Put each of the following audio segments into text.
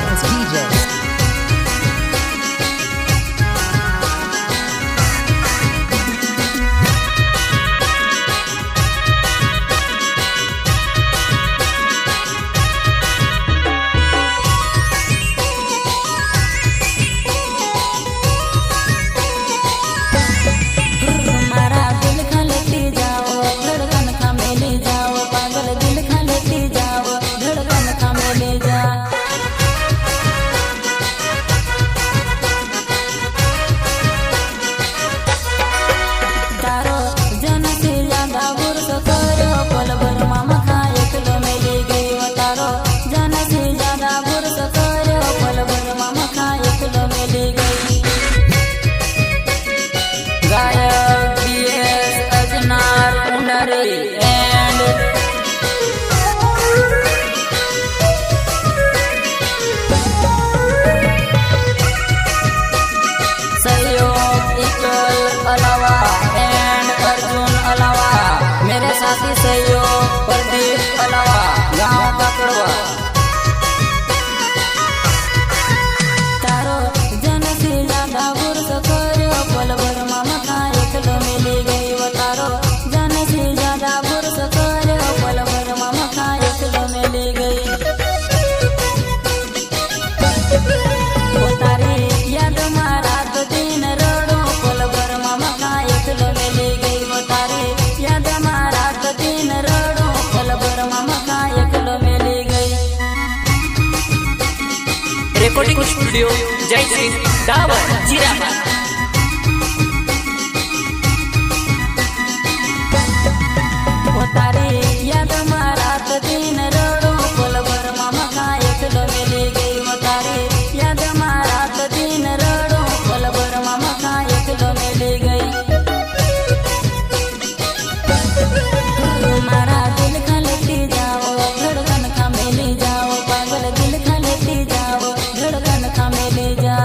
as DJ. साथी सहयोग प्रदीप अलावा गाँव पकड़वा तारो जन से ज्यादा बुर्स करो पल भर मामा का एकलो मिली गई वो तारो जन से ज्यादा बुर्स करो पल भर मामा का एकलो मिली गई वो तारी याद मारा तो दिन रोडो पल भर मामा का एकलो मिली गई वो तारी याद मारा दिन रोडो पल भर मामा का एकलो मिली गई। रिकॉर्डिंग स्टूडियो जय श्री दावर जीरा तारे याद मारा तो दिन रोडो पल भर मामा का एकलो मिली गई वो तारे याद मारा तो दिन रोडो पल भर मामा का एकलो मिली गई। मारा दिल खा लेती जाओ धड़कन खा मिली जाओ पागल दिल खा लेती जाओ धड़कन खा मिली जा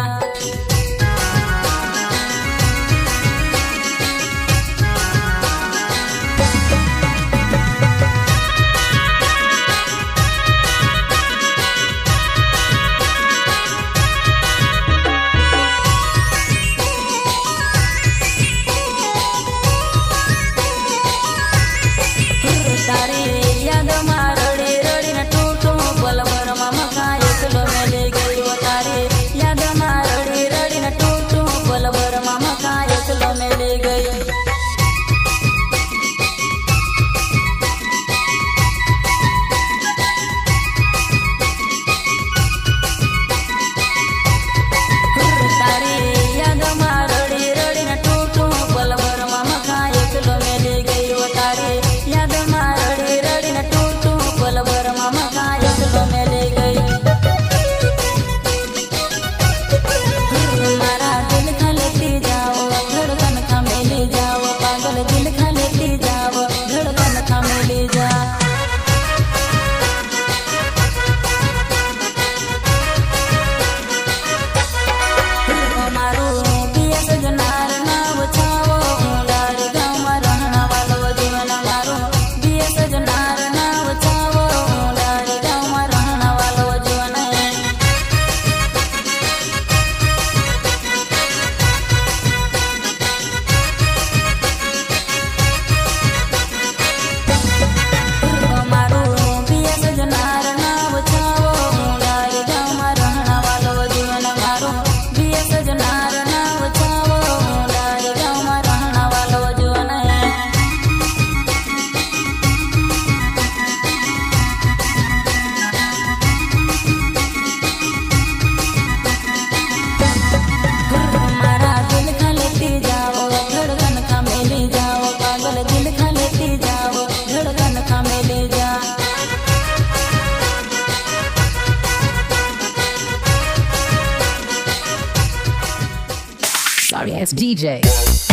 Sorry, as DJ.